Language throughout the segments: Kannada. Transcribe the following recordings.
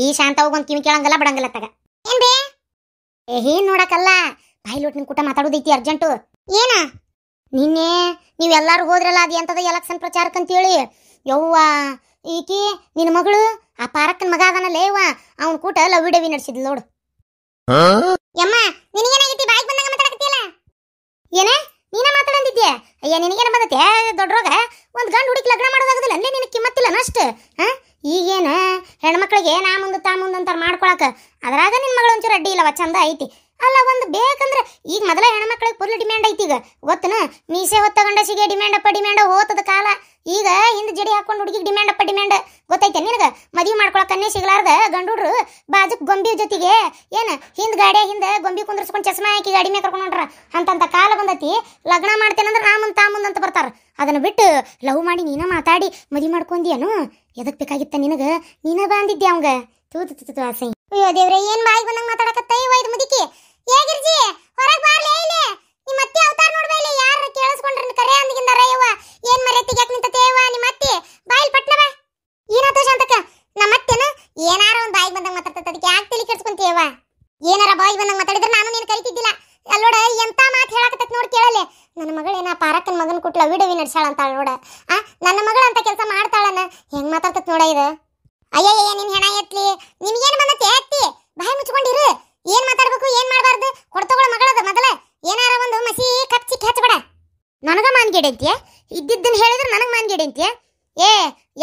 ಈ ಶಾಂತ ಹೋಗೊಂದು ಕಿವಿ ಕೇಳಂಗಲ್ಲ ಬಿಡಂಗಲ್ಲ ತಗ. ಏನ್ ಬೇ ಏನ್ ನೋಡಕಲ್ಲ ಬಾಯ್ಲೋಟ್ ನಿನ್ ಕೂಟ ಮಾತಾಡೋದೈತಿ ಅರ್ಜೆಂಟು. ಏನ ನಿನ್ನೆ ನೀವೆಲ್ಲಾರು ಹೋದ್ರಲ್ಲ ಅದು ಎಂತದ ಎಲೆಕ್ಷನ್ ಪ್ರಚಾರಕ್ಕಂತೇಳಿ ಯವ್ವ ಈಕಿ ನಿನ್ನ ಮಗಳು ಆ ಪಾರಕ್ಕನ ಮಗ ಅದನಲ್ಲೇವ ಅವನ್ ಕೂಟ ಲವ್ ವಿಡವಿ ನಡೆಸಿದ್ಲು ನೋಡು. ಯಮ್ಮ ನಿನಗೇನಾಗೈತಿ ಬಾಯಿಗೆ ಬಂದಂಗ ಮಾತಾಡಕತ್ತಿಯಲ್ಲ. ಏನ ನೀನ ಮಾತಾಡಂದಿದ್ದೆ? ಅಯ್ಯ ನಿನಗೇನ ಬಂದತ್ತೆ ದೊಡ್ಡರೋಗ ಒಂದ್ ಗಂಡು ಹುಡುಕಿ ಲಗ್ನ ಮಾಡೋದಾಗದಿಲ್ಲ ಅಲ್ಲೇ ನಿನಗೆ ಕಿಮ್ಮತ್ತಿಲ್ಲ ಅಷ್ಟು. ಈಗೇನ ಹೆಣ್ಮಕ್ಳಿಗೆ ನಾ ಮುಂದೆ ತಾ ಮುಂದೆ ಅಂತಾರ ಮಾಡ್ಕೊಳಕ ಅದ್ರಾಗ ನಿನ್ ಮಗಳು ಒಂಚೂರು ಅಡ್ಡಿ ಇಲ್ಲವ ಚಂದ ಐತಿ. ಅಲ್ಲ ಒಂದು ಬೇಕಂದ್ರೆ ಈಗ ಮೊದಲ ಹೆಣ್ಮಕ್ಳಿಗೆ ಫುಲ್ ಡಿಮ್ಯಾಂಡ್ ಐತಿ. ಈಗ ಗೊತ್ತನ ಮೀಸೆ ಹೊತ್ತ ಗಂಡಸಿಗೆ ಡಿಮ್ಯಾಂಡ್ ಅಪ್ಪ ಡಿಮ್ಯಾಂಡ್ ಹೋತದ ಕಾಲ. ಈಗ ಹಿಂದೆ ಜಡಿ ಹಾಕೊಂಡು ಹುಡುಗಿಗೆ ಡಿಮ್ಯಾಂಡ್ ಅಪ್ಪ ಡಿಮ್ಯಾಂಡ್ ಗೊತ್ತೈತೆ ನಿನಗೆ. ಮದುವೆ ಮಾಡ್ಕೊಳಕನ್ನೇ ಸಿಗ್ಲಾರ್ದ ಗಂಡುಡ್ರು ಬಾಜುಕ್ ಗೊಂಬಿ ಜೊತೆಗೆ ಏನ ಹಿಂದ್ ಗಾಡಿಯ ಹಿಂದೆ ಗೊಂಬಿ ಕುಂದ್ರಸ್ಕೊಂಡು ಚಸ್ಮಾ ಹಾಕಿ ಗಾಡಿ ಮೇಲೆ ಕರ್ಕೊಂಡು ಹೊಂಟ್ರ ಅಂತಂತ ಕಾಲ ಬಂದೈತಿ. ಲಗ್ನ ಮಾಡ್ತೇನಂದ್ರೆ ನಾ ಮುಂದೆ ತಾ ಮುಂದೆ ಅಂತ ಬರ್ತಾರ. ಅದನ್ನ ಬಿಟ್ಟು ಲವ್ ಮಾಡಿ ನೀನ ಮಾತಾಡಿ ಮದುವೆ ಮಾಡ್ಕೊಂದಿಯನು ಎದಕ್ ಬೇಕಾಗಿತ್ತ ನಿನಗ? ನೀನ ಬಂದಿದ್ದೆ ಅವಂಗ ತೂತು ತೂತು ಆಸೆ. ಅಯ್ಯೋ ದೇವ್ರೆ ಏನ್ ಬಾಯಿಗೆ ಬಂದಂಗ ಮಾತಾಡಕತ್ತ ಇದು ಮುದುಕಿ. ಹೇಗಿರ್ಜಿ ಹೊರಗೆ ಬಾರ್ಲೇ ಇಲ್ಲಿ ನಿಮ್ಮ ಅತ್ತಿ ಅವತಾರ ನೋಡ್ಬೇ ಇಲ್ಲಿ. ಯಾರು ಕೇಳಿಸ್ಕೊಂಡ್ರೆ ಕರೆ ಅಂದಿಗಿಂದ ರಯವ್ವ ಏನ್ ಮರೆತ್ತಿಗೆ ಯಾಕೆ ನಿಂತತೇವ ನಿಮ್ಮ ಅತ್ತಿ ಬಾಯಿಲ್ ಪಟ್ನವ. ಏನಾತ ಶಾಂತಕ್ಕ ನಮ್ಮ ಅತ್ತೆನ ಏನಾರ ಒಂದು ಬಾಯಿಗೆ ಬಂದಂಗ ಮಾತಾಡ್ತದ ಅದಕ್ಕೆ ಯಾಕೆ ತಲೆ ಕೆಡ್ಸ್ಕೊಂತೇವ? ಏನಾರ ಬಾಯಿಗೆ ಬಂದಂಗ ಮಾತಾಡಿದ್ರೆ ನಾನು ನೀನು ಕರಿತಿದ್ದಿಲ್ಲ. ಅಲ್ಲೋಡ ಎಂತ ಮಾತು ಹೇಳಕತ್ತೈತಿ ನೋಡಿ ಕೇಳಲೆ. ನನ್ನ ಮಗಳೇನ ಪಾರಕ್ಕನ ಮಗನ ಕುಟ್ಲ ವಿಡವಿ ನಡ್ಸಾಳ ಅಂತಾಳ ನೋಡ. ನನ್ನ ಮಗಳ ಅಂತ ಕೆಲಸ ಮಾಡ್ತಾಳನ ಹೆಂಗ್ ಮಾತಾಡ್ತತ್ ನೋಡ ಇದು. ಅಯ್ಯಯ್ಯ ನಿನ್ ಹೆಣ ಎತ್ಲಿ ನಿಮ್ಗೇನು ಬಂದತ್ತೆ ಎತ್ತಿ ಬಾಯಿ ಮುಚ್ಕೊಂಡಿರು. ಏನ್ ಮಾತಾಡ್ಬೇಕು ಏನ್ ಮಾಡಬಾರ್ದು ಕೊಡ್ತಗೊಳ ಮಗಳದ ಮೊದಲ ಏನಾರ ಒಂದು ಮಸಿ ಕಪ್ಚಿ ಹಚ್ಚಬೇಡ. ನನಗ ಮಾನ್ಗೇಡಿ ಅಂತೀಯ ಇದ್ದಿದ್ದನ್ನ ಹೇಳಿದ್ರೆ ನನಗೆ ಮಾನ್ಗೇಡಿ ಅಂತೀಯ? ಏ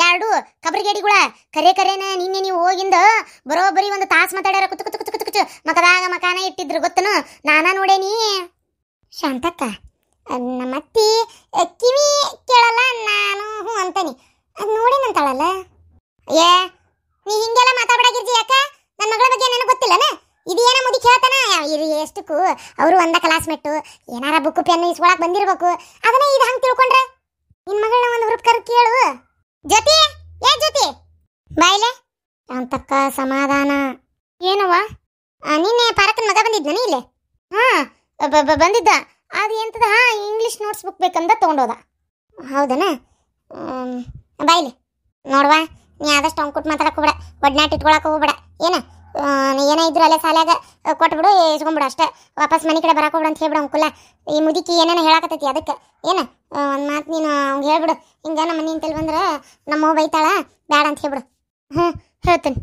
ಎರಡು ಕಬ್ರಿಗೇಡಿಗಳ ಕರೆ ಕರೆನ ನಿನ್ನೆ ನೀವು ಹೋಗಿಂದ ಬರೋಬ್ಬರಿ ಒಂದು ತಾಸು ಮಾತಾಡ್ಯಾರ. ಕುತು ಕುತು ಕುತು ಕುತು ಕುಚು ಮಕದಾಗ ಮಕಾನ ಇಟ್ಟಿದ್ರು ಗೊತ್ತನು ನಾನಾ ನೋಡೇನಿ. ಶಾಂತಕ್ಕ ನಮ್ಮ ಅತ್ತಿ ಕಿವಿ ಕೇಳಲ್ಲ ನಾನು ಹ್ಞೂ ಅಂತಾನಿ ಅದು ನೋಡೇನಂತಾಳಲ್ಲ. ಏ ನೀ ಹಿಂಗೆಲ್ಲ ಮಾತಾಡ್ಬಿಡಾಗಿರ್ಜಿ ಯಾಕ? ನನ್ನ ಮಗಳ ಬಗ್ಗೆ ನನಗೆ ಗೊತ್ತಿಲ್ಲನ? ಇದು ಏನ ಮುದಿ ಕೇಳ್ತಾನ ಎಷ್ಟಕ್ಕೂ ಅವರು ಒಂದ ಕ್ಲಾಸ್ಮೇಟು ಏನಾರ ಬುಕ್ಕು ಪೆನ್ನು ಇಸ್ಕೊಳಕ್ ಬಂದಿರ್ಬೇಕು. ಅದನ್ನ ಇದು ಹಂಗೆ ತಿಳ್ಕೊಂಡ್ರೆ ನಿನ್ ಮಗಳನ್ನ ಒಂದು ಹುರುಪ್ಕರ್ ಕೇಳು. ಜ್ಯೋತಿ ಏ ಜ್ಯೋತಿ ಬಾಯ್ಲೆ ಅಂತಕ್ಕ ಸಮಾಧಾನ. ಏನವ ನಿನ್ನೆ ಪಾರಕ್ಕನ ಮಗ ಬಂದಿದ್ನ ಇಲ್ಲೇ? ಬಂದಿದ್ದ. ಅದು ಎಂತದ ಇಂಗ್ಲೀಷ್ ನೋಟ್ಸ್ ಬುಕ್ ಬೇಕಂದ ತೊಗೊಂಡೋದ. ಹೌದನ? ಬಾಯ್ಲೆ ನೋಡ್ವಾ ನೀ ಆದಷ್ಟು ಅವ್ನು ಕೊಟ್ಟು ಮಾತಾಡಕ್ಕೆ ಹೋಗ್ಬೇಡ. ಒಡ್ನಾಟ್ ಇಟ್ಕೊಳಕ್ಕೆ ಹೋಗ್ಬೇಡ. ಏನೇ ಇದ್ರು ಅಲ್ಲೇ ಸಾಲ್ಯಾಗ ಕೊಟ್ಬಿಡು ಇಸ್ಕೊಂಬಿಡು ಅಷ್ಟೇ. ವಾಪಸ್ ಮನೆ ಕಡೆ ಬರಕ್ಕೆ ಹೋಗ್ಬಿಡು ಅಂತ ಹೇಳ್ಬಿಡು ಅಂಕುಲ್ಲ. ಈ ಮುದುಕಿ ಏನೇನು ಹೇಳಕತ್ತೈತಿ ಅದಕ್ಕೆ ಒಂದು ಮಾತು ನೀನು ಅವ್ಗೆ ಹೇಳ್ಬಿಡು. ಹಿಂಗೆ ನಮ್ಮ ಮನೆ ಅಂತೇಳಿ ಬಂದ್ರೆ ನಮ್ಮ ಬೈತಾಳ ಬೇಡ ಅಂತ ಹೇಳ್ಬಿಡು. ಹೇಳ್ತೀನಿ.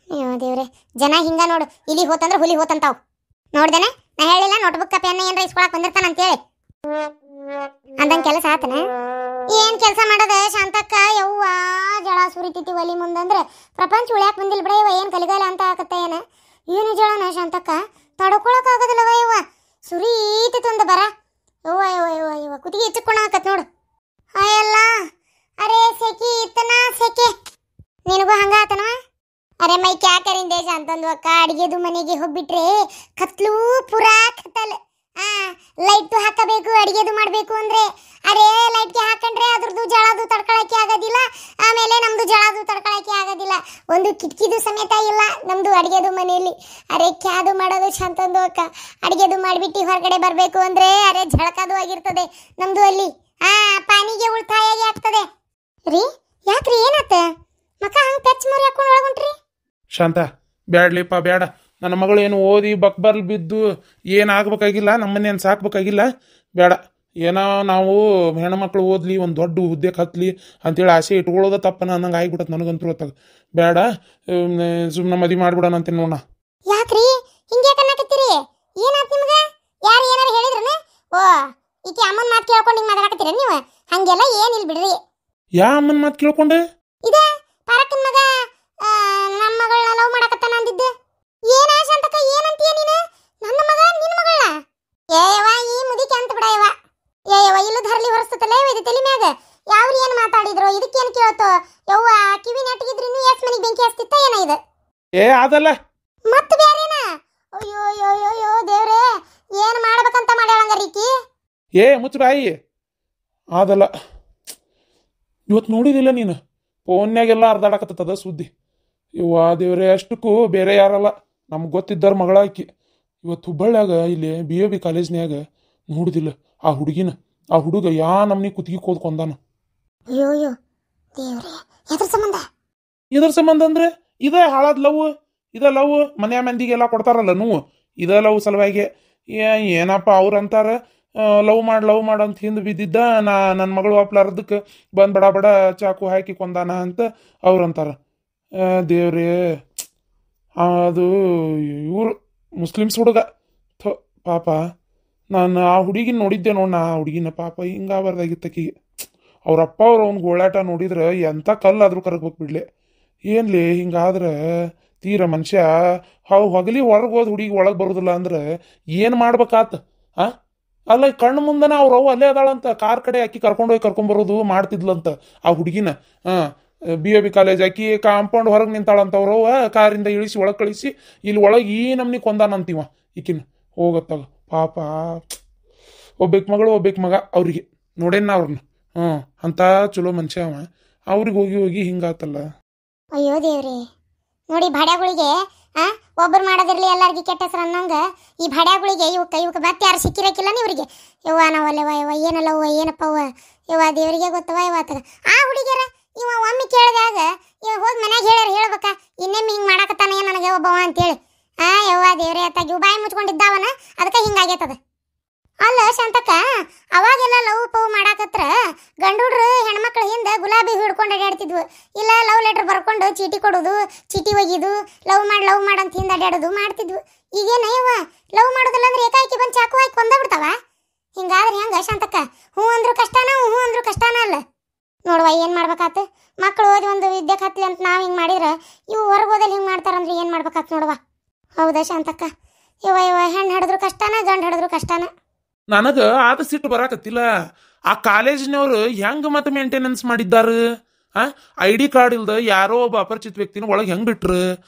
ಅಯ್ಯೋ ದೇವ್ರೆ ಜನ ಹಿಂಗೆ ನೋಡು ಇಲ್ಲಿ ಹೋತಂದ್ರೆ ಹುಲಿ ಹೋತಂತಾವು ನೋಡ್ದೇನೆ. ನಾ ಹೇಳಿಲ್ಲ ನೋಟ್ ಬುಕ್ ಪೆನ್ನ ಏನಾರ ಇಸ್ಕೊಳಕ್ಕೆ ಬಂದಿರ್ತಾನ ಅಂತೇಳಿ ಅಂದಂಗೆ ಕೆಲಸ ಆತನ. ಏನ್ ಕೆಲಸ ಮಾಡೋದ ಶಾಂತಕ್ಕ? ಯವ್ವ ಜಳ ಸುರಿತೈತಿ ಒಲಿ ಮುಂದಂದ್ರೆ ಪ್ರಪಂಚ ಉಳ್ಯಾಕ ಬಂದಿಲ್ಲ ಬಿಡ ಇವ. ಏನ್ ಕಲಿಗಾಲ ಅಂತ ಆಕತ್ತ ಏನ ಏನು ಜಳನ ಶಾಂತಕ್ಕ ತಡ್ಕೊಳಕ್ ಆಗೋದಿಲ್ಲವ ಇವ. ಸುರೀತೈತಿ ಒಂದು ಬರ ಯವ್ವ ಯವ್ವ ಯವ್ವ ಇವ ಕುತ್ತಿಗೆ ಇಚ್ಚಕೊಂಡಾಕತ್ ನೋಡು. ಅಯ್ಯಲ್ಲ ಅರೆ ಸೆಕಿ ಇತ್ತನ ಸೆಕೆ ನಿನಗೂ ಹಂಗ ಆತನವ? ಅರೆ ಮೈ ಕ್ಯಾಕರಿಂದೆ ಶಾಂತಂದು ಅಕ್ಕ ಅಡಿಗೆದು ಮನೆಗೆ ಹೋಗ್ಬಿಟ್ರೆ ಕತ್ಲೂ ಪುರಾ ಕತ್ತಲ್. ಲೈಟ್ ಹಾಕಬೇಕು ಅಡಿಗೆದು ಮಾಡಬೇಕು ಅಂದ್ರೆ ಅರೆ ಲೈಟ್ಗೆ ಹಾಕೊಂಡ್ರೆ ಅದ್ರದ್ದು ಜಳದು ತಡ್ಕೊಳಕ್ಕೆ ಆಗೋದಿಲ್ಲ. ಆಮೇಲೆ ನಮ್ದು ಜಳದು ತಡ್ಕೊಳಕ್ಕೆ ಆಗೋದಿಲ್ಲ. ಒಂದು ಕಿಟಕಿದು ಸಮೇತ ಇಲ್ಲ ನಮ್ದು ಅಡಿಗೆದು ಮನೆಯಲ್ಲಿ. ಅರೆ ಕ್ಯಾದು ಮಾಡೋದು ಶಾಂತಂದು ಅಕ್ಕ ಅಡಿಗೆದು ಮಾಡಿಬಿಟ್ಟು ಹೊರಗಡೆ ಬರಬೇಕು ಅಂದ್ರೆ ಅರೆ ಝಳಕದು ಆಗಿರ್ತದೆ ನಮ್ದು ಅಲ್ಲಿ. ಪಾನಿಗೆ ಉಳಿತಾಯ ಆಗ್ತದೆ ರೀ. ಯಾಕ್ರಿ ಏನಾತ ಮಕ್ಕ ಹಂಗೆ ಪೆಚ್ ಮುರಿ ಹಾಕೊಂಡು ಒಳಗುಂಟ್ರಿ? ಶಾಂತ ಬ್ಯಾಡ್ಲಿಪ್ಪ ಬೇಡ. ನನ್ನ ಮಗಳು ಏನು ಓದಿ ಬಕ್ಬರ್ಲ್ ಬಿದ್ದು ಏನಾಗಬೇಕಾಗಿಲ್ಲ. ನಮ್ಮನ್ನೇನು ಸಾಕ್ಬೇಕಾಗಿಲ್ಲ. ಬೇಡ ಏನೋ ನಾವು ಹೆಣ್ಮಕ್ಳು ಓದಲಿ ಒಂದು ದೊಡ್ಡ ಹುದ್ದೆಗೆ ಹತ್ತಲಿ ಅಂತೇಳಿ ಆಸೆ ಇಟ್ಕೊಳ್ಳೋದ ತಪ್ಪನ ಅನ್ನಂಗೆ ಆಗಿಬಿಡತ್ತೆ ನನಗಂತೂ ಹೊತ್ತಾಗ. ಬೇಡ ಸುಮ್ಮನೆ ಮದುವೆ ಮಾಡ್ಬಿಡೋಣ ಅಂತ ನೋಡ. ಯಾಕ್ರಿ ಹಿಂಗೆ ಕನ್ನಕತ್ತೀರಿ? ಏನಾತ್ ನಿಮ್ಗೆ? ಯಾರು ಏನಾರು ಹೇಳಿದ್ರನ? ಓ ಈಕೆ ಅಮ್ಮನ ಮಾತು ಕೇಳ್ಕೊಂಡು ಹಿಂಗೆ ಮಾತಾಡಕತ್ತೀರ ನೀವು? ಹಂಗೆಲ್ಲ ಏನಿಲ್ಲ ಬಿಡ್ರಿ. ಯಾ ಅಮ್ಮನ ಮಾತು ಕೇಳ್ಕೊಂಡೆ? ಇದೆ ಪಾರಕ್ಕನ ಮಗ ನಮ್ಮ ಮಗಳನ್ನ ಲವ್ ಮಾಡಕತ್ತಾನ ಅಂದಿದ್ದೆ. ಏನ ಶಾಂತಕ್ಕ ಏನಂತೀಯ ನೀನು? ನನ್ನ ಮಗ ನಿನ್ನ ಮಗಳನ್ನ? ಏಯವ್ವ ಈ ಮುದಿಕೆ ಅಂತ ಬಿಡಯವ್ವ. ಏಯವ್ವ ಇಲ್ಲದ ಹರ್ಲಿ ಹೊರಸ್ತತಲ್ಲ ಇದು ತಲೆ ಮ್ಯಾಗ. ಯಾವ್ರು ಏನು ಮಾತಾಡಿದ್ರು ಇದಕ್ಕೇನು ಕೇಳ್ತೋ? ಯವ್ವ ಕಿವಿ ನೆಟ್ಟಗಿದ್ರು ಇನ್ನೂ ಎಸ್ ಮನೆಗೆ ಬೆಂಕಿ ಹಚ್ತಿತ್ತ ಏನ ಇದು? ಏ ಅದಲ್ಲ ಮತ್ತೆ ಬೇರೆನಾ? ಅಯ್ಯೋ ಅಯ್ಯೋ ಅಯ್ಯೋ ದೇವ್ರೆ ಏನು ಮಾಡ್ಬೇಕಂತ ಮಾಡ್ಯಾಳಂಗ ರೀಕಿ. ಏ ಮುಚ್ಚ ಬಾಯಿ. ಅದಲ್ಲ ಇವತ್ತು ನೋಡಿದಿಲ್ಲ ನೀನು ಫೋನ್ಯಾಗೆಲ್ಲ ಅರ್ಧಾಡಕತ್ತದ ಸುದ್ದಿ. ಇವ್ವ ದೇವ್ರೆ ಅಷ್ಟಕ್ಕೂ ಬೇರೆ ಯಾರಲ್ಲ ನಮ್ಗೆ ಗೊತ್ತಿದ್ದಾರ ಮಗಳ ಆಕಿ. ಇವತ್ತು ಹುಬ್ಬಳ್ಳ್ಯಾಗ ಇಲ್ಲಿ BOB ಕಾಲೇಜ್ನ್ಯಾಗ ನೋಡಿದಿಲ್ಲ ಆ ಹುಡುಗಿನ. ಆ ಹುಡುಗ ಯಾ ನಮ್ನಿ ಕುತ್ತಿಗೆ ಕೋದ್ಕೊಂದಾನ. ಅಯ್ಯೋ ಅಯ್ಯೋ ದೇವ್ರೆ ಎದ್ರ ಸಂಬಂಧ? ಎದ್ರ ಸಂಬಂಧ ಅಂದ್ರೆ ಇದ ಹಾಳಾದ್ ಲವ್, ಇದ ಲವ್ ಮನ್ಯಾ ಮಂದಿಗೆಲ್ಲ ಕೊಡ್ತಾರಲ್ಲ ನೀವು, ಇದ ಲವ್ ಸಲುವಾಗಿ ಏನಪ್ಪ ಅವ್ರು ಅಂತಾರ ಲವ್ ಮಾಡು ಅಂತ ಹಿಂದೆ ಬಿದ್ದಿದ್ದ ನನ್ನ ಮಗಳು ಅಪ್ಲಾರ್ದಕ್ಕೆ ಬಂದ್ ಬಡ ಬಡ ಚಾಕು ಹಾಕಿ ಕೊಂದಾನ ಅಂತ ಅವ್ರು ಅಂತಾರ. ದೇವ್ರೇ, ಅದು ಇವ್ರು ಮುಸ್ಲಿಮ್ಸ್ ಹುಡುಗ ಪಾಪ. ನಾನು ಆ ಹುಡುಗಿನ ನೋಡಿದ್ದೆ ನೋಡ್, ಆ ಹುಡುಗಿನ ಪಾಪ ಹಿಂಗಾಬಾರ್ದಾಗಿತ್ತಕಿಗೆ. ಅವ್ರಪ್ಪ ಅವ್ರು ಅವ್ನ ಗೋಳಾಟ ನೋಡಿದ್ರೆ ಎಂಥ ಕಲ್ಲಾದ್ರೂ ಕರಗ್ಬೇಕು ಬಿಡ್ಲೆ. ಏನ್ಲಿ ಹಿಂಗಾದ್ರೆ ತೀರ ಮನುಷ್ಯ ಹೊಗಲಿ ಹೊರಗೆ ಹೋದ್ ಹುಡುಗಿ ಒಳಗೆ ಬರೋದಿಲ್ಲ ಅಂದ್ರೆ ಏನು ಮಾಡ್ಬೇಕಾತ? ಅಲ್ಲ ಕಣ್ಣು ಮುಂದನ ಅವ್ರವ್ವ ಅಲ್ಲೇ ಅದಾಳಂತ, ಕಾರ್ ಕಡೆ ಆಕಿ ಕರ್ಕೊಂಡೋಗಿ ಕರ್ಕೊಂಬರೋದು ಮಾಡ್ತಿದ್ಲಂತ ಆ ಹುಡುಗಿನ. BOB ಕಾಲೇಜ್ ಆಕಿ ಕಾಂಪೌಂಡ್ ಹೊರಗೆ ನಿಂತಾಳಂತ ಅವ್ರವ್ವ ಕಾರಿಂದ ಇಳಿಸಿ ಒಳಗೆ ಕಳಿಸಿ ಇಲ್ಲಿ ಒಳಗೆ ಈ ನಮ್ನಿ ಕೊಂದಾನಂತೀವ ಈಕಿನ ಹೋಗತ್ತಾಗ. ಪಾಪ ಒಬ್ಬೇಕ್ ಮಗಳು ಒಬ್ಬೇಕ್ ಮಗ ಅವ್ರಿಗೆ ನೋಡೇನ ಅವ್ರನ್ನ. ಅಂತ ಚಲೋ ಮನುಷ್ಯ ಅವ, ಅವ್ರಿಗೆ ಹೋಗಿ ಹೋಗಿ ಹಿಂಗಾತಲ್ಲ. ಅಯ್ಯೋ ದೇವ್ರಿ, ನೋಡಿ ಭಾಡ್ಯಾಗಳಿಗೆ ಒಬ್ಬರು ಮಾಡೋದಿರ್ಲಿ ಎಲ್ಲಾರ್ಗಿ ಕೆಟ್ಟ ಹೆಸರು ಅನ್ನಂಗ ಈ ಭಾಡ್ಯಾಗಳಿಗೆ ಇವಕ್ಕೆ ಮತ್ತೆ ಯಾರು ಸಿಕ್ಕಿರಕ್ಕಿಲ್ಲ ಇವ್ರಿಗೆ. ಯವ್ವ ನಾವಲ್ಲವ ಯವ್ವ ಏನಲ್ಲವ್ವ ಏನಪ್ಪವ್ವ ಯವ್ವ ದೇವರಿಗೆ ಗೊತ್ತವ ಇವತ್ತಾಗ. ಆ ಹುಡುಗಿಯರ ಇವ ಒಮ್ಮೆ ಕೇಳಿದಾಗ ಇವ ಹೋಗಿ ಮನ್ಯಾಗ ಹೇಳ್ಬೇಕಾ ಇನ್ನೇಮ್ಮೆ ಹಿಂಗೆ ಮಾಡಾಕತ್ತಾನ ನನಗೆ ಒಬ್ಬವ ಅಂತೇಳಿ. ಯವ್ವ ದೇವ್ರೇ ಅತ್ತಾಗ ಇವು ಬಾಯಿ ಮುಚ್ಕೊಂಡಿದ್ದಾವನ, ಅದಕ್ಕೆ ಹಿಂಗಾಗೈತದ. ಅಲ್ಲ ಶಾಂತಕ್ಕ, ಅವಾಗೆಲ್ಲ ಲವ್ ಪವ್ ಮಾಡಾಕತ್ರ ಗಂಡುಡ್ರು ಹೆಣ್ಮಕ್ಳ ಹಿಂದೆ ಗುಲಾಬಿ ಹಿಡ್ಕೊಂಡು ಅಡ್ಯಾಡ್ತಿದ್ವು, ಇಲ್ಲ ಲವ್ ಲೆಟರ್ ಬರ್ಕೊಂಡು ಚೀಟಿ ಕೊಡೋದು, ಚೀಟಿ ಒಗಿದು ಲವ್ ಮಾಡು ಅಂತ ಹಿಂದೆ ಅಡ್ಯಾಡೋದು ಮಾಡ್ತಿದ್ವು. ಈಗೇನ ಯವ್ವ ಲವ್ ಮಾಡೋದಿಲ್ಲ ಅಂದ್ರೆ ಏಕಾಏಕಿ ಬಂದು ಚಾಕು ಹಾಕಿ ಕೊಂದ ಬಿಡ್ತಾವ. ಹಿಂಗಾದ್ರೆ ಹೆಂಗ ಶಾಂತಕ್ಕ? ಹ್ಞೂ ಅಂದ್ರು ಕಷ್ಟನ, ಹ್ಞೂ ಅಂದ್ರು ಕಷ್ಟನ ಅಲ್ಲ. ನೋಡುವ ಏನು ಮಾಡ್ಬೇಕಾತ? ಮಕ್ಕಳು ಓದಿ ಒಂದು ವಿದ್ಯೆ ಕತ್ಲಿ ಅಂತ ನಾವು ಹಿಂಗೆ ಮಾಡಿದ್ರೆ ಇವು ಹೊರಗೋದಲ್ಲಿ ಹಿಂಗೆ ಮಾಡ್ತಾರಂದ್ರೆ ಏನು ಮಾಡ್ಬೇಕಾತ್ ನೋಡುವ. ಹೌದಾ ಶಾಂತಕ್ಕ? ಯವ್ವ ಹೆಣ್ಣು ಹಿಡಿದ್ರು ಕಷ್ಟನ, ಗಂಡು ಹಿಡಿದ್ರು ಕಷ್ಟನ. ನನಗ ಆದ ಸಿಟ್ಟು ಬರಾಕತ್ತಿಲ್ಲ. ಆ ಕಾಲೇಜಿನವ್ರು ಹೆಂಗ ಮತ್ತೆ ಮೇಂಟೆನೆನ್ಸ್ ಮಾಡಿದ್ದಾರ? ID ಕಾರ್ಡ್ ಇಲ್ದ ಯಾರೋ ಒಬ್ಬ ಅಪರಿಚಿತ ವ್ಯಕ್ತಿನ ಒಳಗೆ ಹೆಂಗ್ ಬಿಟ್ರು?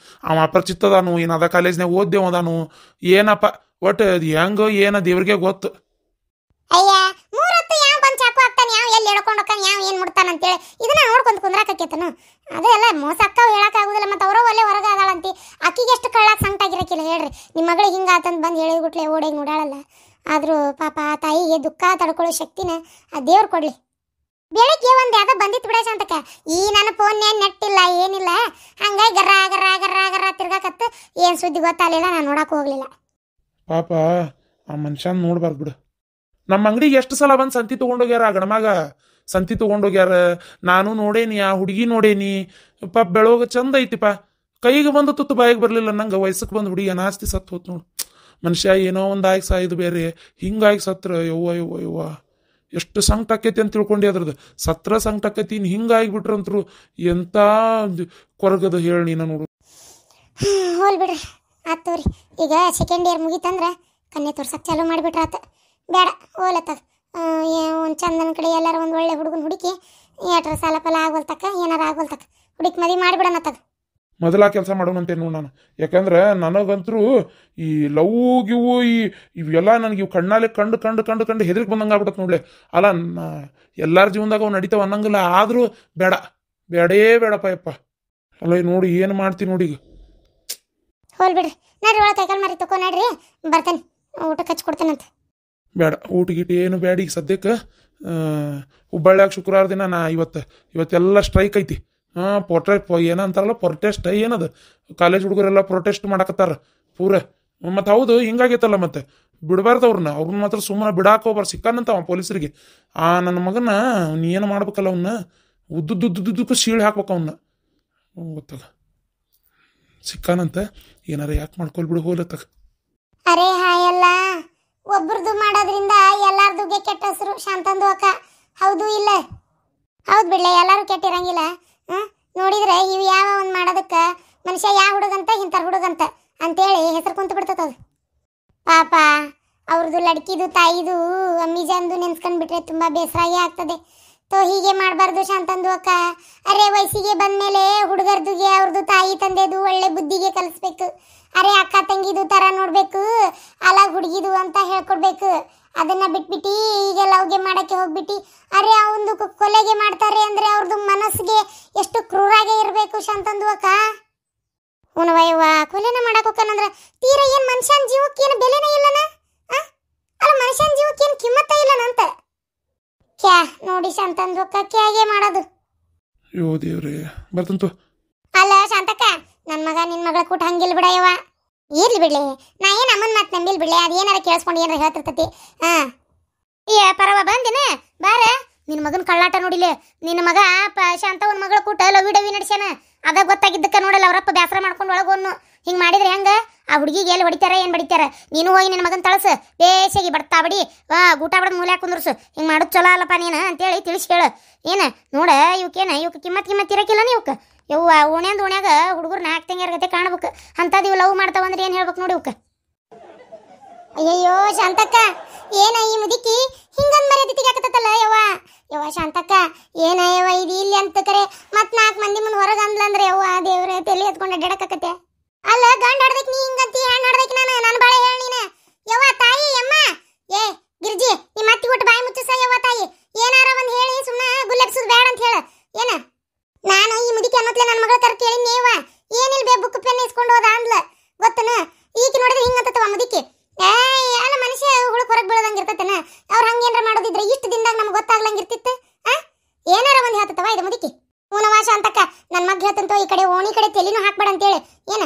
ಅವ ಅಪರಿಚಿತ ಅದಾನು, ಏನದ ಕಾಲೇಜ್ನಾಗ ಓದ್ದೇವ ಅದಾನು, ಏನಪ್ಪ ಒಟ್ಟು ಹೆಂಗ ಏನ ದೇವ್ರಿಗೆ ಗೊತ್ತು. ಅಯ್ಯ ಮೂರತ್ತು ಯಾವ ಬಂದು ಚಾಕು ಹಾಕ್ತಾನೆ, ಯಾವ ಎಲ್ಲಿ ಎಳ್ಕೊಂಡು ಹೋಗ್ತಾನೆ, ಯಾವ ಏನು ಮುಡ್ತಾನ ಅಂತೇಳಿ ಇದನ್ನ ನೋಡ್ಕೊಂಡು ಕುಂದ್ರಾಕೈತನು. ಅದೆಲ್ಲ ಮೋಸ ಅಕ್ಕ ಹೇಳಕ್ಕಾಗುದಿಲ್ಲ. ಮತ್ತು ಅವರೋ ಒಳ್ಳೆ ಹೊರಗೆ ಆದಾಳಂತಿ, ಅಕ್ಕಿಗೆ ಎಷ್ಟು ಕಳ್ಳಾಕ್ ಸಂಕಟಾಗಿರಕ್ಕಿಲ್ಲ ಹೇಳ್ರಿ. ನಿಮ್ಮ ಮಗಳಿಗೆ ಹಿಂಗಾತಂದು ಬಂದು ಹೇಳಿಬಿಟ್ಲೆ ಓಡೇಗಿ ನೋಡಾಳಲ್ಲ. ಆದರೂ ಪಾಪ ಆ ತಾಯಿಗೆ ದುಃಖ ತಡ್ಕೊಳ್ಳೋ ಶಕ್ತಿನ ಆ ದೇವ್ರು ಕೊಡ್ಲಿ. ಬೆಳಿಗ್ಗೆ ಒಂದು ಯಾವ್ದೋ ಬಂದಿತ್ತು ಬಿಡ ಶಾಂತಕ್ಕ, ಈ ನನ್ನ ಫೋನ್ನ್ಯಾಗ ನೆಟ್ ಇಲ್ಲ ಏನಿಲ್ಲ, ಹಂಗಾಗಿ ಗರ್ರ ತಿರ್ಗಾಕತ್ತ ಏನು ಸುದ್ದಿ ಗೊತ್ತಾಗಲಿಲ್ಲ, ನಾನು ನೋಡಕ್ಕೆ ಹೋಗ್ಲಿಲ್ಲ. ಪಾಪ ಆ ಮನುಷ್ಯನ ನೋಡ್ಬಾರ್ದು ಬಿಡು. ನಮ್ಮ ಅಂಗಡಿಗೆ ಎಷ್ಟು ಸಲ ಬಂದು ಸಂತಿ ತೊಗೊಂಡೋಗ್ಯಾರ, ಆ ಗಣಮಾಗ ಸಂತಿ ತೊಗೊಂಡೋಗ್ಯಾರ. ನಾನು ನೋಡೇನಿ, ಆ ಹುಡುಗಿ ನೋಡೇನಿ. ಪಾಪ ಬೆಳೋಗ ಚಂದ ಐತಿಪ್ಪ, ಕೈಗೆ ಬಂದು ತುತ್ತು ಬಾಯಿಗೆ ಬರಲಿಲ್ಲ. ನಂಗೆ ವಯಸ್ಸಕ್ಕೆ ಬಂದು ಹುಡುಗಿ ಅನಾಸ್ತಿ ಸತ್ತು ಹೋತ್ ನೋಡು. ಮನುಷ್ಯ ಏನೋ ಒಂದು ಆಗಿ ಸಾಯ್ದು ಬೇರೆ, ಹಿಂಗಾಗಿ ಸತ್ರ ಯವ್ವ ಎಷ್ಟು ಸಂಕಟ ಆಕೈತಿ ಅಂತ ತಿಳ್ಕೊಂಡೆ. ಅದ್ರದ್ದು ಸತ್ರ ಸಂಕಟ ಆಕೈತಿ, ಇನ್ನು ಹಿಂಗಾಗಿಬಿಟ್ರಂತ್ರು ಎಂಥ ಕೊರಗದ ಹೇಳಿ ನೀನು ನೋಡು. ಹೋಲ್ ಬಿಡ್ರಿ ಆತವ್ರಿ. ಈಗ ಸೆಕೆಂಡ್ ಇಯರ್ ಮುಗೀತಂದ್ರೆ ಕನ್ಯೆ ತೋರ್ಸಕ್ಕೆ ಚಾಲೂ ಮಾಡಿಬಿಟ್ರಾತ. ಬೇಡ ಹೋಲತ್ತಾಗ ಒಂದು ಚಂದನ ಕಡೆ ಎಲ್ಲಾರು ಒಂದು ಒಳ್ಳೆ ಹುಡುಗನ ಹುಡುಕಿ ಏಟ್ರ ಸಾಲ ಫಲ ಆಗೋಲ್ತಕ್ಕ, ಏನಾರ ಆಗೋಲ್ತಕ್ಕ ಹುಡುಕಿ ಮದುವೆ ಮಾಡಿಬಿಡೋಣತ್ತಾಗ. ಮೊದಲ ಕೆಲಸ ಮಾಡೋಣಂತೆ ನೋಡು ನಾನು. ಯಾಕಂದ್ರೆ ನನಗಂತರೂ ಈ ಲವ್ ಗಿವು ಇವೆಲ್ಲ ನನಗೆ ಇವು ಕಣ್ಣಾಲೆ ಕಂಡು ಹೆದರಿಕೆ ಬಂದಂಗೆ ಆಗ್ಬಿಡತ್ತೆ ನೋಡ್ಲೆ. ಅಲ್ಲ ಎಲ್ಲರ ಜೀವನದಾಗ ಅವು ನಡೀತಾವ ಅನ್ನಂಗಿಲ್ಲ, ಆದರೂ ಬೇಡಪ್ಪ ಯಪ್ಪ. ಅಲ್ಲ ನೋಡಿ ಏನು ಮಾಡ್ತೀನಿ ನೋಡಿ. ಈಗ ಹೋಲ್ ಬಿಡ್ರಿ, ನಡ್ರಿ ಒಳಗೆ ಕೈಕಾಲು ಮಾರಿ ತಕೊ ನಡ್ರಿ, ಬರ್ತೇನೆ ಊಟಕ್ಕೆ ಹಚ್ಚಿ ಕೊಡ್ತೇನಂತ. ಬೇಡ ಊಟ ಗೀಟ ಏನು ಬೇಡ ಈಗ ಸದ್ಯಕ್ಕೆ. ಹುಬ್ಬಳ್ಳಿಯಾಗ ಶುಕ್ರವಾರ ದಿನ ಇವತ್ತೆಲ್ಲ ಸ್ಟ್ರೈಕ್ ಐತಿ. ಏನಂತಾರಲ್ಲ ಪ್ರೊಟೆಸ್ಟ್, ಏನದು ಕಾಲೇಜ್ ಹುಡುಗರೆಲ್ಲ ಪ್ರೊಟೆಸ್ಟ್ ಮಾಡಕತ್ತಾರ ಪೂರ. ಮತ್ತು ಹೌದು ಹಿಂಗಾಗೈತಲ್ಲ, ಮತ್ತೆ ಬಿಡಬಾರ್ದು ಅವ್ರನ್ನ ಮಾತ್ರ ಸುಮ್ಮನೆ ಬಿಡಾಕೋಬಾರ್ದು. ಸಿಕ್ಕಾನಂತ ಪೊಲೀಸರಿಗೆ. ನನ್ನ ಮಗನ ನೀ ಏನು ಮಾಡ್ಬೇಕಲ್ಲ, ಅವನ್ನ ಉದ್ದುದ್ದಕ್ಕೆ ಶೀಳಿ ಹಾಕ್ಬೇಕು ಅವನ್ನ. ಗೊತ್ತಾಗ ಸಿಕ್ಕಾನಂತ, ಏನಾರ ಯಾಕೆ ಮಾಡ್ಕೊಳ್ಬಿಡು ಹೋಲತ್ತಾಗ. ಅರೆ ಹಾಯಲ್ಲ, ಒಬ್ರದ್ದು ಮಾಡೋದ್ರಿಂದ ಎಲ್ಲಾರ್ದುಗೆ ಕೆಟ್ಟ ಹೆಸರು ಶಾಂತಂದು ಅಕ್ಕ. ಹೌದು ಇಲ್ಲ? ಹೌದು ಬಿಡ್ಲೆ, ಎಲ್ಲರೂ ಕೆಟ್ಟಿರಂಗಿಲ್ಲ. ನೋಡಿದ್ರೆ ಇವು ಯಾವ ಒಂದು ಮಾಡೋದಕ್ಕೆ ಮನುಷ್ಯ ಯಾವ ಹುಡುಗಂತ ಇಂಥರ ಹುಡುಗಂತ ಅಂತೇಳಿ ಹೆಸರು ಕುಂತು ಬಿಡ್ತದ. ಪಾಪ ಅವ್ರದ್ದು ಲಡ್ಕಿದು ತಾಯಿದು ಅಮ್ಮಿಜಂದು ನೆನ್ಸ್ಕೊಂಡ್ ಬಿಟ್ರೆ ತುಂಬ ಬೇಸರಾಗೇ ಆಗ್ತದೆ. ಹೀಗೆ ಮಾಡಬಾರ್ದು ಶಾಂತಂದು ಅಕ್ಕ. ಅರೆ ವಯಸ್ಸಿಗೆ ಬಂದ್ಮೇಲೆ ಹುಡುಗರ್ದುಗೆ ಅವ್ರದ್ದು ತಾಯಿ ತಂದೆದು ಒಳ್ಳೆ ಬುದ್ಧಿಗೆ ಕಲಿಸ್ಬೇಕು. ಅರೆ ಅಕ್ಕ ತಂಗಿದು ಥರ ನೋಡಬೇಕು, ಅಲ್ಲ ಹುಡುಗಿದು ಅಂತ ಹೇಳ್ಕೊಡ್ಬೇಕು. ಅದನ್ನ ಬಿಟ್ಬಿಟ್ಟು ಈಗ ಲವ್ಗೆ ಮಾಡಕ್ಕೆ ಹೋಗ್ಬಿಟ್ಟು ಅರೆ ಅವನು ಕೊಲೆಗೆ ಮಾಡ್ತಾರೆ ಅಂದ್ರೆ ಅವ್ರದ್ದು ಮನಸ್ಸಿಗೆ ಎಷ್ಟು ಕ್ರೂರಾಗೆ ಇರಬೇಕು ಶಾಂತಂದು ಅಕ್ಕ. ಉಣವಯ್ಯವ್ವ ಕೊಲೆನ ಮಾಡಕ್ಕೆ ಹೋಗ್ಕಂದ್ರೆ ತೀರ ಏನು ಮನುಷ್ಯನ ಜೀವಕ್ಕೆ ಏನು ಬೆಲೆನೇ ಇಲ್ಲನ? ಅಲ್ಲ ಮನುಷ್ಯನ ಜೀವಕ್ಕೆ ಏನು ಕಿಮ್ಮತ್ತ ಇಲ್ಲನಂತ. ಕ್ಯಾ ನೋಡಿ ಶಾಂತಂದು ಅಕ್ಕ, ಕ್ಯಾಗೆ ಮಾಡೋದು. ಅಯ್ಯೋ ದೇವ್ರೆ, ಬರ್ತಂತು. ಅಲ್ಲ ಶಾಂತಕ್ಕ, ನನ್ನ ಮಗ ನಿನ್ನ ಮಗಳ ಕೂಟ ಹಂಗಿಲ್ ಬಿಡಯವ್ವ. ಇರ್ಲಿ ಬಿಡ್ಲಿ, ನಾ ಏನು ಅಮ್ಮನ ಮಾತು ನಂಬಿಲ್ ಬಿಡ್ಲಿ, ಅದು ಏನಾರ ಕೇಳಿಸ್ಕೊಂಡು ಏನಾರ ಹೇಳ್ತಿರ್ತತಿ. ಏ ಪರವ ಬಂದಿನ ಬಾರ. ನಿನ್ನ ಮಗನ ಕಳ್ಳಾಟ ನೋಡಿಲೆ. ನಿನ್ನ ಮಗ ಶಾಂತವನ ಮಗಳ ಕೂಟ ಲವಿ ಡವಿ ನಡೆಸ್ಯಾನ. ಅದ ಗೊತ್ತಾಗಿದ್ದಕ್ಕ ನೋಡಲ್ಲ ಅವರಪ್ಪ ಬ್ಯಾಸರ ಮಾಡ್ಕೊಂಡು ಒಳಗೋನು. ಹಿಂಗೆ ಮಾಡಿದ್ರೆ ಹೆಂಗ? ಆ ಹುಡುಗಿಗೆ ಎಲ್ಲಿ ಹೊಡಿತಾರ ಏನು ಬಡಿತಾರ? ನೀನು ಹೋಗಿ ನಿನ್ನ ಮಗನ ತಳಸು, ಬೇಸಿಗೆ ಬಡ್ತಾ ಬಿಡಿ ಊಟ ಬಡ್ದು ಮೂಲೆ ಕುಂದ್ರಸು. ಹಿಂಗೆ ಮಾಡೋದು ಚಲೋ ಅಲ್ಲಪ್ಪ ನೀನು ಅಂತೇಳಿ ತಿಳಿಸಿ ಹೇಳು. ಏನು ನೋಡ ಇವಕ್ಕೆ ಕಿಮ್ಮತ್ ಇರಕಿಲ್ಲ ಇವಕ್ಕೆ. ಯವ್ವ ಓಣ್ಯಾಂದ ಓಣ್ಯಾಗ ಹುಡುಗರು 4 ತಂಗಿಯರ ಗತೆ ಕಾಣ್ಬೇಕು. ಅಂಥದ್ದು ಇವು ಲವ್ ಮಾಡ್ತಾವಂದ್ರೆ ಏನು ಹೇಳ್ಬೇಕು ನೋಡಿ ಇವಕ್ಕೆ. ಅಯ್ಯಯ್ಯೋ ಶಾಂತಕ್ಕ, ಏನ ಈ ಮುದುಕಿ ಹಿಂಗಂದ್ ಮರ್ಯಾದೆ ತೆಗಿಯಾಕತ್ತಲ್ಲ ಯವ್ವ ಶಾಂತಕ್ಕ, ಏನ ಯವ್ವ ಇದು ಇಲ್ಲಿ ಅಂತ ಕರೆ ಮತ್ 4 ಮಂದಿ ಮುಂದೆ ಹೊರಗೆ ಅಂದ್ಲಂದ್ರೆ ಯವ್ವ ದೇವ್ರೆ ತಲೆ ಎತ್ಕೊಂಡು ಅಡ್ಡಾಡಕತ್ತೆ. ಅಲ್ಲ ಗಂಡ ಹಡ್ದಕ್ಕೆ ನೀ ಹಿಂಗಂತಿ, ಹೆಣ್ಣು ಹಡ್ದಕ್ಕೆ ನಾನು ಬಾಳೆ ಹೇಳಿ ನೀನು. ಯವ್ವ ತಾಯಿ ಅಮ್ಮ, ಏ ಗಿರ್ಜಿ ನೀ ಮತ್ತೆ ಒಟ್ಟು ಬಾಯಿ ಮುಚ್ಚಿಸ ಯವ್ವ ತಾಯಿ. ಏನಾರ ಒಂದು ಹೇಳಿ ಸುಮ್ಮನೆ ಗುಲ್ಲೆಬ್ಸೋದು ಬೇಡ ಅಂತ ಹೇಳ. ಏನ ನಾನು ಈ ಮುದುಕಿ ಅನ್ನೋತ್ಲೆ ನನ್ನ ಮಗಳ ತರ ಕೇಳಿ ನೀವ ಏನಿಲ್ಲ ಬೇ ಬುಕ್ ಪೆನ್ ಇಸ್ಕೊಂಡು ಹೋದ ಅಂದ್ಲ ಗೊತ್ತನ. ಈಕಿ ನೋಡಿದ್ರೆ ಹಿಂಗಂತವ ಮುದುಕಿ. ಅಲ್ಲ ಮನುಷ್ಯ ಹುಳುಕ್ ಹೊರಗೆ ಬೀಳದಂಗೆ ಇರ್ತತನ. ಅವ್ರು ಹಂಗೇನಾರ ಮಾಡೋದಿದ್ರೆ ಇಷ್ಟು ದಿನದಾಗ ನಮ್ಗೆ ಗೊತ್ತಾಗ್ಲಂಗೆ ಇರ್ತಿತ್ತು. ಏನಾರ ಒಂದು ಹೇಳ್ತವ ಇದು ಮುದುಕಿ. ಹೂನವಾಶ ಅಂತಕ್ಕ ನನ್ನ ಮಗ್ ಹೇಳ್ತಂತೋ ಈ ಕಡೆ ಓಣಿ ಕಡೆ ತೆಲಿನೂ ಹಾಕ್ಬೇಡ ಅಂತೇಳಿ. ಏನ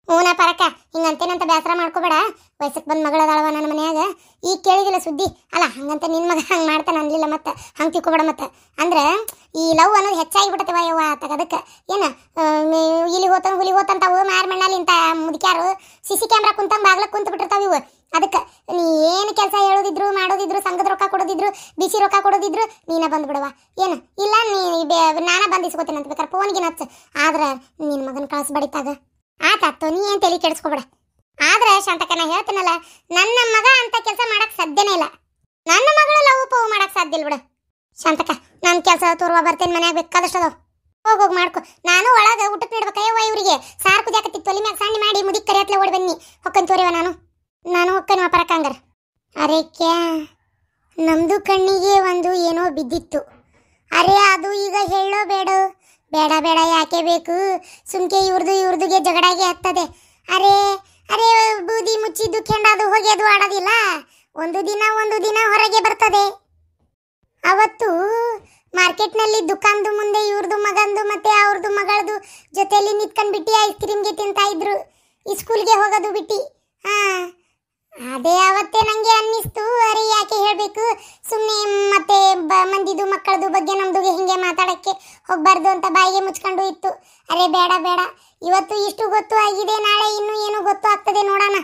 ಹೂನ ಪರಕ್ಕ ಹಿಂಗಂತೇನಂತ ಬೇಸರ ಮಾಡ್ಕೋಬೇಡ. ವಯಸ್ಸಕ್ಕೆ ಬಂದ್ ಮಗಳದಾಳವ ನನ್ನ ಮನ್ಯಾಗ. ಈಗ ಕೇಳಿದಿಲ್ಲ ಸುದ್ದಿ. ಅಲ್ಲ ಹಂಗಂತ ನಿನ್ನ ಮಗ ಹಂಗೆ ಮಾಡ್ತಾನೆ ಅನ್ಲಿಲ್ಲ. ಮತ್ತೆ ಹಂಗೆ ತಿಳ್ಕೊಬೇಡ. ಮತ್ತೆ ಅಂದ್ರೆ ಈ ಲವ್ ಅನ್ನೋದು ಹೆಚ್ಚಾಗಿ ಬಿಟ್ಟತವ ಯವ್ವ ಆತಾಗ. ಅದಕ್ಕೆ ಏನ ಇಲ್ಲಿ ಹೋತನ್ ಹುಲಿ ಹೋತಂತಾವು ಮಾರ್ ಮಣ್ಣಲ್ಲಿ ಇಂಥ ಮುದುಕ್ಯಾರು ಸಿಸಿ ಕ್ಯಾಮ್ರಾ ಕುಂತಂಗೆ ಬಾಗ್ಲಕ್ಕೆ ಕುಂತ ಬಿಟ್ಟಿರ್ತಾವ ಇವು. ಅದಕ್ಕೆ ನೀ ಏನು ಕೆಲಸ ಹೇಳೋದಿದ್ರು ಮಾಡೋದಿದ್ರು ಸಂಘದ ರೊಕ್ಕ ಕೊಡೋದಿದ್ರು ಬಿಸಿ ರೊಕ್ಕ ಕೊಡೋದಿದ್ರು ನೀನ ಬಂದ್ಬಿಡವ. ಏನು ಇಲ್ಲ ನಾನ ಬಂದಿಸ್ಕೋತೀನಿ ಅಂತ ಬೇಕಾರೆ ಫೋನ್ಗೆ ಹಚ್ಚ. ಆದ್ರೆ ನಿನ್ನ ಮಗನ ಕಳಿಸ್ಬಡಿತಾಗ ಆತಾತು. ನೀ ಏನು ತಲೆ ಕೆಡಿಸ್ಕೊಬೇಡ. ಆದ್ರೆ ಶಾಂತಕ್ಕ ನಾ ಹೇಳ್ತೀನಲ್ಲ, ನನ್ನ ಮಗ ಅಂತ ಕೆಲಸ ಮಾಡಕ್ ಸಾಧ್ಯನೇ ಇಲ್ಲ. ನನ್ನ ಮಗಳು ಲವ್ ಪವ್ ಮಾಡಕ್ ಸಾಧ್ಯ ಇಲ್ಲ ಬಿಡ ಶಾಂತಕ್ಕ. ನನ್ನ ಕೆಲಸ ತೋರುವ ಬರ್ತೇನೆ, ಮನ್ಯಾಗ ಬೇಕಾದಷ್ಟು ಅದಾವ. ಹೋಗಿ ಮಾಡ್ಕೊ. ನಾನು ಒಳಗೆ ಊಟಕ್ಕೆ ನೀಡ್ಬೇಕಯ್ಯವ್ವ ಇವರಿಗೆ. ಸಾರು ಕುದಿಯಾಕತ್ತಿತ್ತು ಒಲಿ ಮ್ಯಾಗ ಸಣ್ಣ ಮಾಡಿ ಮುದಿಕ್ ಕರಿಯತ್ಲೆ ಓಡಿ ಬನ್ನಿ. ಹೊಕ್ಕನ್ ತೋರಿವ ನಾನು ಹೊಕ್ಕನ್ವ ಪರಕಂಗಾರ. ಅರೆ ಕ್ಯಾ ನಮ್ದು ಕಣ್ಣಿಗೆ ಒಂದು ಏನೋ ಬಿದ್ದಿತ್ತು. ಅರೆ ಅದು ಈಗ ಹೇಳೋ ಬೇಡ ಬೇಡ ಯಾಕೆ ಬೇಕು? ಸುಮ್ಕೆ ಇವ್ರದುಗೆ ಜಗಳಾಗಿ ಹತ್ತದೆ. ಅರೆ ಅರೆ ಬೂದಿ ಮುಚ್ಚಿದ್ದು ಕೆಂಡದು ಹೋಗ್ಯದು ಆಡೋದಿಲ್ಲ. ಒಂದು ದಿನ ಹೊರಗೆ ಬರ್ತದೆ. ಅವತ್ತು ಮಾರ್ಕೆಟ್ನಲ್ಲಿ ದುಕಾನ್ದು ಮುಂದೆ ಇವ್ರದು ಮಗಂದು ಮತ್ತೆ ಅವ್ರದ್ದು ಮಗಳದು ಜೊತೆಯಲ್ಲಿ ನಿಂತ್ಕೊಂಡ್ಬಿಟ್ಟು ಐಸ್ ಕ್ರೀಮ್ಗೆ ತಿಂತಾ ಇದ್ರು. ಈ ಸ್ಕೂಲ್ಗೆ ಹೋಗೋದು ಬಿಟ್ಟು. ಅದೇ ಅವತ್ತೇ ನಂಗೆ ಅನ್ನಿಸ್ತು, ಅರೆ ಯಾಕೆ ಹೇಳಬೇಕು ಸುಮ್ಮನೆ ಮತ್ತೆ ಮಂದಿದು ಮಕ್ಕಳದು ಬಗ್ಗೆ ನಮ್ದು ಹಿಂಗೆ ಮಾತಾಡಕ್ಕೆ ಹೋಗ್ಬಾರ್ದು ಅಂತ ಬಾಯಿಗೆ ಮುಚ್ಕೊಂಡು ಇತ್ತು. ಅರೆ ಬೇಡ ಇವತ್ತು ಇಷ್ಟು ಗೊತ್ತು ಆಗಿದೆ, ನಾಳೆ ಇನ್ನೂ ಏನು ಗೊತ್ತು ಆಗ್ತದೆ ನೋಡೋಣ.